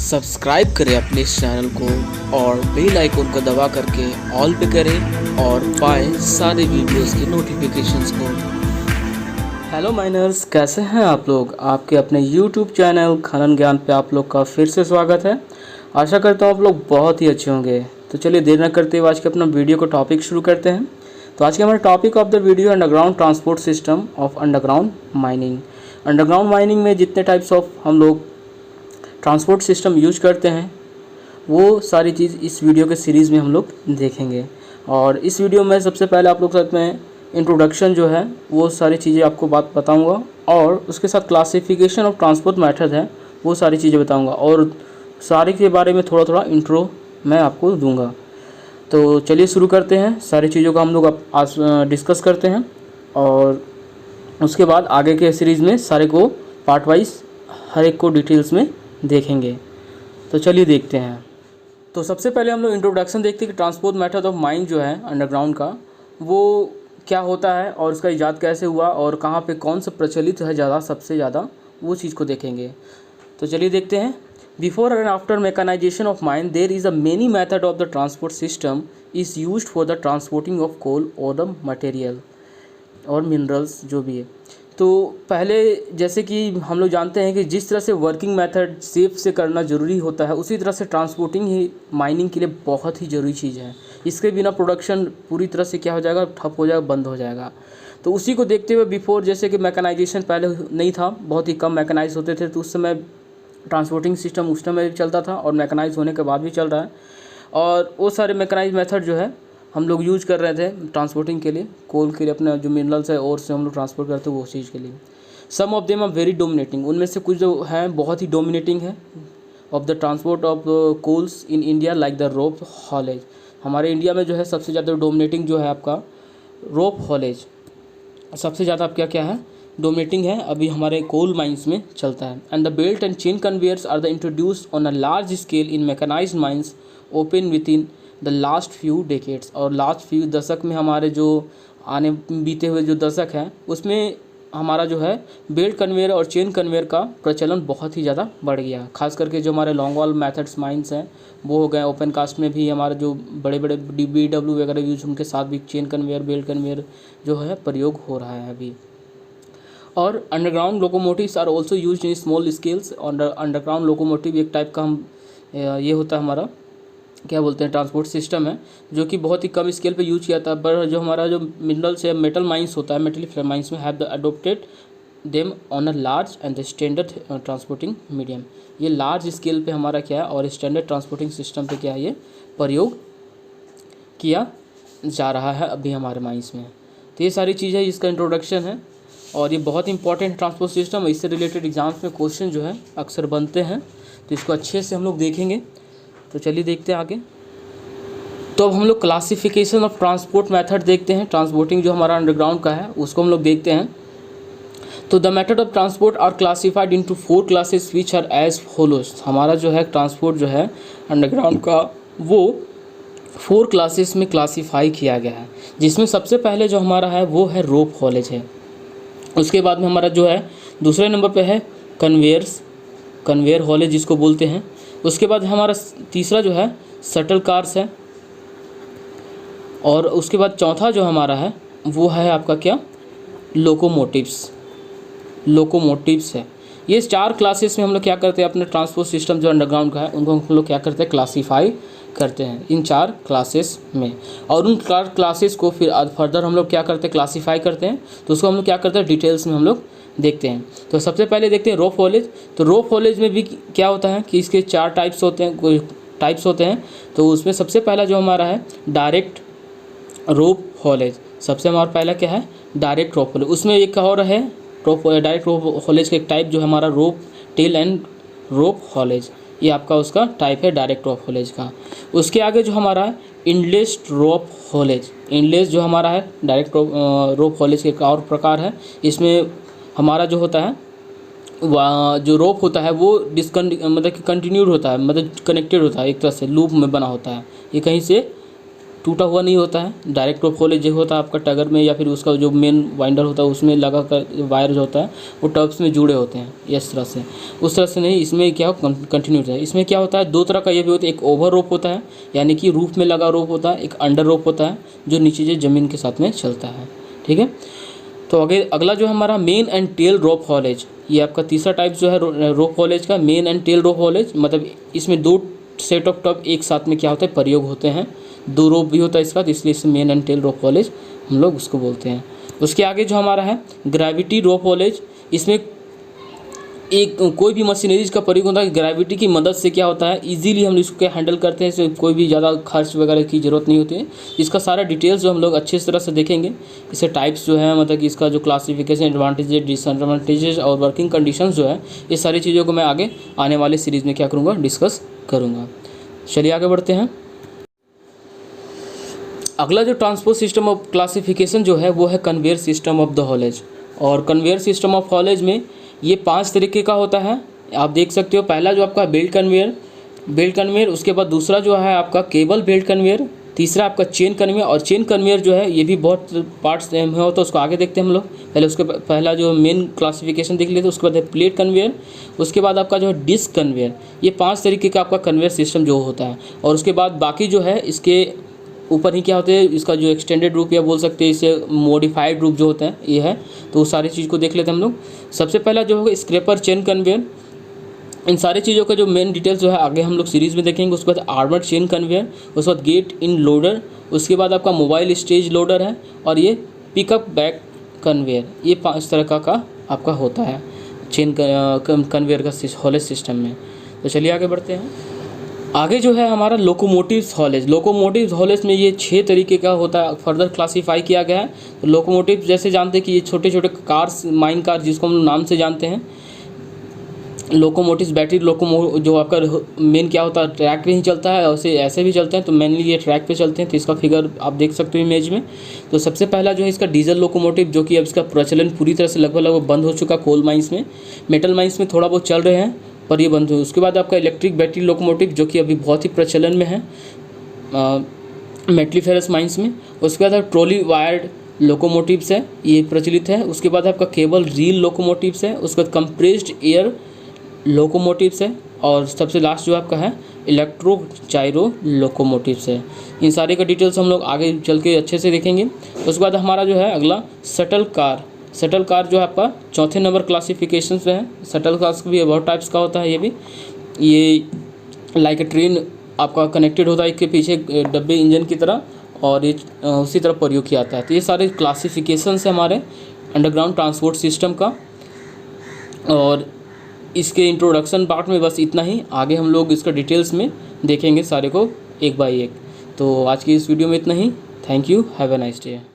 Subscribe करें अपने इस चैनल को और बेल आइकन को दबा करके ऑल पे करें और पाएं सारे वीडियोस की नोटिफिकेशंस को। हेलो माइनर्स, कैसे हैं आप लोग। आपके अपने यूट्यूब चैनल खनन ज्ञान पे आप लोग का फिर से स्वागत है। आशा करता हूँ आप लोग बहुत ही अच्छे होंगे। तो चलिए देर न करते हुए आज के अपना वीडियो को टॉपिक शुरू करते हैं। तो आज के हमारे topic of the video underground transport system of underground mining. Underground mining में जितने टाइप्स ऑफ हम लोग ट्रांसपोर्ट सिस्टम यूज करते हैं वो सारी चीज़ इस वीडियो के सीरीज़ में हम लोग देखेंगे। और इस वीडियो में सबसे पहले आप लोग साथ में इंट्रोडक्शन जो है वो सारी चीज़ें आपको बात बताऊंगा और उसके साथ क्लासिफिकेशन ऑफ ट्रांसपोर्ट मेथड है वो सारी चीज़ें बताऊंगा और सारे के बारे में थोड़ा थोड़ा इंट्रो मैं आपको दूंगा। तो चलिए शुरू करते हैं। सारी चीज़ों का हम लोग आज डिस्कस करते हैं और उसके बाद आगे के सीरीज़ में सारे को पार्ट वाइज हर एक को डिटेल्स में देखेंगे। तो चलिए देखते हैं। तो सबसे पहले हम लोग इंट्रोडक्शन देखते हैं कि ट्रांसपोर्ट मेथड ऑफ माइन जो है अंडरग्राउंड का वो क्या होता है और उसका इजाद कैसे हुआ और कहाँ पे कौन सा प्रचलित है ज़्यादा, सबसे ज़्यादा वो चीज़ को देखेंगे। तो चलिए देखते हैं। Before and after mechanization of mine there is a many method of the transport system is used for the transporting of coal और द मटेरियल और मिनरल्स जो भी है। तो पहले जैसे कि हम लोग जानते हैं कि जिस तरह से वर्किंग मेथड सेफ से करना ज़रूरी होता है उसी तरह से ट्रांसपोर्टिंग ही माइनिंग के लिए बहुत ही ज़रूरी चीज़ है। इसके बिना प्रोडक्शन पूरी तरह से क्या हो जाएगा, ठप हो जाएगा, बंद हो जाएगा। तो उसी को देखते हुए बिफोर जैसे कि मैकेनाइजेशन पहले नहीं था, बहुत ही कम मैकेनाइज होते थे, तो उस समय ट्रांसपोर्टिंग सिस्टम उस समय भी चलता था और मैकेनाइज होने के बाद भी चल रहा है। और वो सारे मैकेनाइज मेथड जो है हम लोग यूज कर रहे थे ट्रांसपोर्टिंग के लिए, कोल के लिए, अपने जो मिनरल्स है और से हम लोग ट्रांसपोर्ट करते हैं वो चीज़ के लिए। Some of them are very dominating, उनमें से कुछ जो हैं बहुत ही डोमिनेटिंग है of the transport of coals in India like the rope haulage. हमारे इंडिया में जो है सबसे ज़्यादा डोमिनेटिंग जो है आपका रोप हॉलेज सबसे ज़्यादा आप क्या है डोमिनेटिंग है, अभी हमारे कोल माइंस में चलता है। And the belt and chain conveyors are the introduced on a large scale in mechanized mines open within the last few decades. और लास्ट फ्यू दशक में हमारे जो आने बीते हुए जो दशक हैं उसमें हमारा जो है बेल्ट कन्वेयर और चेन कन्वेयर का प्रचलन बहुत ही ज़्यादा बढ़ गया। खास करके जो हमारे लॉन्ग वॉल मैथड्स माइंस हैं वो हो गए। ओपन कास्ट में भी हमारे जो बड़े बड़े BW वगैरह यूज उनके साथ भी चेन कन्वेयर बेल्ट कन्वेयर जो है प्रयोग हो रहा है अभी। और underground locomotives are also use in small scales. Underground locomotive एक टाइप का हम ये होता है हमारा क्या बोलते हैं ट्रांसपोर्ट सिस्टम है जो कि बहुत ही कम स्केल पे यूज किया था। पर जो हमारा जो मिनरल्स है मेटल माइंस होता है, मेटल माइंस में have the adopted them on a large and the standard transporting medium. ये लार्ज स्केल पे हमारा क्या है और स्टैंडर्ड ट्रांसपोर्टिंग सिस्टम पे क्या है ये प्रयोग किया जा रहा है अभी हमारे माइंस में। तो ये सारी चीज़ें इसका इंट्रोडक्शन है और ये बहुत इंपॉर्टेंट ट्रांसपोर्ट सिस्टम है। इससे रिलेटेड एग्जाम्स में क्वेश्चन जो है अक्सर बनते हैं, तो इसको अच्छे से हम लोग देखेंगे। तो चलिए देखते हैं आगे। तो अब हम लोग क्लासिफिकेशन ऑफ ट्रांसपोर्ट मेथड देखते हैं। ट्रांसपोर्टिंग जो हमारा अंडरग्राउंड का है उसको हम लोग देखते हैं। तो the method of transport are classified into 4 classes which are as follows. हमारा जो है ट्रांसपोर्ट जो है अंडरग्राउंड का वो 4 क्लासेस में क्लासीफाई किया गया है, जिसमें सबसे पहले जो हमारा है वो है रोप हॉलेज है। उसके बाद में हमारा जो है दूसरे नंबर पे है कन्वेयर हॉलेज जिसको बोलते हैं। उसके बाद हमारा तीसरा जो है शटल कार्स है और उसके बाद चौथा जो हमारा है वो है आपका क्या लोकोमोटिव्स है। ये 4 क्लासेस में हम लोग क्या करते हैं अपने ट्रांसपोर्ट सिस्टम जो अंडरग्राउंड का है उनको हम लोग क्या करते हैं क्लासीफाई करते हैं इन 4 क्लासेस में। और उन 4 क्लासेस को फिर फर्दर हम लोग क्या करते हैं क्लासीफाई करते हैं, तो उसको हम लोग क्या करते हैं डिटेल्स में हम लोग देखते हैं। तो सबसे पहले देखते हैं रोप हॉलेज। तो रोप हॉलेज में भी क्या होता है कि इसके 4 टाइप्स होते हैं। तो उसमें सबसे पहला जो हमारा है डायरेक्ट रोप हॉलेज। सबसे हमारा पहला क्या है डायरेक्ट रोप हॉलेज। उसमें एक और है डायरेक्ट रोप हॉलेज का एक टाइप जो हमारा रोप टेल एंड रोप हॉलेज, ये आपका उसका टाइप है डायरेक्ट रोप हॉलेज का। उसके आगे जो हमारा है इनलेस्ड रोप हॉलेज। इनलेस जो हमारा है डायरेक्ट रोप हॉलेज के एक और प्रकार है। इसमें हमारा जो होता है जो रोप होता है वो मतलब कि कंटिन्यूड होता है, मतलब कनेक्टेड होता है, एक तरह से लूप में बना होता है। ये कहीं से टूटा हुआ नहीं होता है। डायरेक्ट रोप हॉलेज जो होता है आपका टगर में या फिर उसका जो मेन वाइंडर होता है उसमें लगा कर वायर जो होता है वो टब्स में जुड़े होते हैं इस तरह से। उस तरह से नहीं, इसमें क्या कंटिन्यूस है। इसमें क्या होता है, दो तरह का ये भी होता है, एक ओवर रोप होता है यानी कि रूफ में लगा रोप होता है, एक अंडर रोप होता है जो नीचे से ज़मीन के साथ में चलता है। ठीक है, तो आगे अगला जो हमारा main and tail rope haulage, ये आपका तीसरा टाइप जो है रोप हॉलेज का, main and tail rope haulage. मतलब इसमें दो सेट ऑफ टब एक साथ में क्या होता है प्रयोग होते हैं, दो रोप भी होता है इसका, तो इसलिए इसे main and tail rope haulage हम लोग उसको बोलते हैं। उसके आगे जो हमारा है ग्रेविटी रोप हॉलेज, इसमें एक कोई भी मशीनरीज का प्रयोग होता है ग्रेविटी की मदद से, क्या होता है इजीली हम इसको हैंडल करते हैं, इससे कोई भी ज़्यादा खर्च वगैरह की ज़रूरत नहीं होती है। इसका सारा डिटेल्स जो हम लोग अच्छे तरह से देखेंगे, इससे टाइप्स जो है मतलब कि इसका जो क्लासिफिकेशन, एडवांटेजेस, डिसएडवांटेजेस और वर्किंग कंडीशंस जो है, ये सारी चीज़ों को मैं आगे आने वाले सीरीज़ में क्या करूँगा, डिस्कस करूँगा। चलिए आगे बढ़ते हैं। अगला जो ट्रांसपोर्ट सिस्टम ऑफ क्लासिफिकेशन जो है वो है conveyor system of the haulage. और कन्वेयर सिस्टम ऑफ हॉलेज में ये 5 तरीके का होता है, आप देख सकते हो। पहला जो आपका बेल्ट कन्वेयर, उसके बाद दूसरा जो है आपका केबल बेल्ट कन्वेयर, तीसरा आपका चेन कन्वेयर। और चेन कन्वेयर जो है ये भी बहुत पार्ट्स में होता है, उसको आगे देखते हैं हम लोग। पहले उसके पहला जो मेन क्लासिफिकेशन देख लेते हैं, उसके बाद है प्लेट कन्वेयर, उसके बाद आपका जो है डिस्क कन्वेयर। ये 5 तरीके का आपका कन्वेयर सिस्टम जो होता है। और उसके बाद बाकी जो है इसके ऊपर ही क्या होते हैं, इसका जो एक्सटेंडेड रूप या बोल सकते हैं इसे मॉडिफाइड रूप जो होता है ये है। तो उस सारी चीज़ को देख लेते हैं हम लोग। सबसे पहला जो होगा स्क्रैपर चेन कन्वेयर। इन सारी चीज़ों का जो मेन डिटेल्स जो है आगे हम लोग सीरीज़ में देखेंगे। उसके बाद आर्मर्ड चेन कन्वेयर, उसके बाद गेट इन लोडर, उसके बाद आपका मोबाइल स्टेज लोडर है, और ये पिकअप बैक कन्वेयर। ये 5 तरह का आपका होता है चेन कन्वेयर का हॉलेज सिस्टम में। तो चलिए आगे बढ़ते हैं। आगे जो है हमारा लोकोमोटिव्स हॉलेज में ये 6 तरीके का होता है, फर्दर क्लासीफाई किया गया है। तो लोकोमोटिव जैसे जानते हैं कि ये छोटे छोटे कार्स, माइन कार जिसको हम नाम से जानते हैं। लोकोमोटिव्स बैटरी जो आपका मेन क्या होता है ट्रैक पे ही चलता है, ऐसे भी चलते हैं, तो मेनली ये ट्रैक पे चलते हैं। तो इसका फिगर आप देख सकते हो इमेज में। तो सबसे पहला जो है इसका डीजल लोकोमोटिव, जो कि अब इसका प्रचलन पूरी तरह से लगभग बंद हो चुका। कोल माइंस में, मेटल माइंस में थोड़ा बहुत चल रहे हैं पर ये बंद हुए। उसके बाद आपका इलेक्ट्रिक बैटरी लोकोमोटिव, जो कि अभी बहुत ही प्रचलन में है मेटलीफेरस माइंस में। उसके बाद ट्रॉली वायर्ड लोकोमोटिव्स है, ये प्रचलित है। उसके बाद आपका केबल रील लोकोमोटिव्स है। उसके बाद कंप्रेस्ड एयर लोकोमोटिव्स है। और सबसे लास्ट जो आपका है इलेक्ट्रो जाइरो लोकोमोटिव्स है। इन सारे का डिटेल्स हम लोग आगे चल के अच्छे से देखेंगे। उसके बाद हमारा जो है अगला शटल कार जो है आपका 4थे नंबर क्लासिफिकेशन पे है। शटल कार भी बहुत टाइप्स का होता है। ये लाइक ए ट्रेन आपका कनेक्टेड होता है, इसके पीछे डब्बे इंजन की तरह, और ये उसी तरह प्रयोग किया जाता है। तो ये सारे क्लासिफिकेशन है हमारे अंडरग्राउंड ट्रांसपोर्ट सिस्टम का। और इसके इंट्रोडक्शन पार्ट में बस इतना ही, आगे हम लोग इसका डिटेल्स में देखेंगे सारे को एक बाय एक। तो आज की इस वीडियो में इतना ही। Thank you, have a nice day.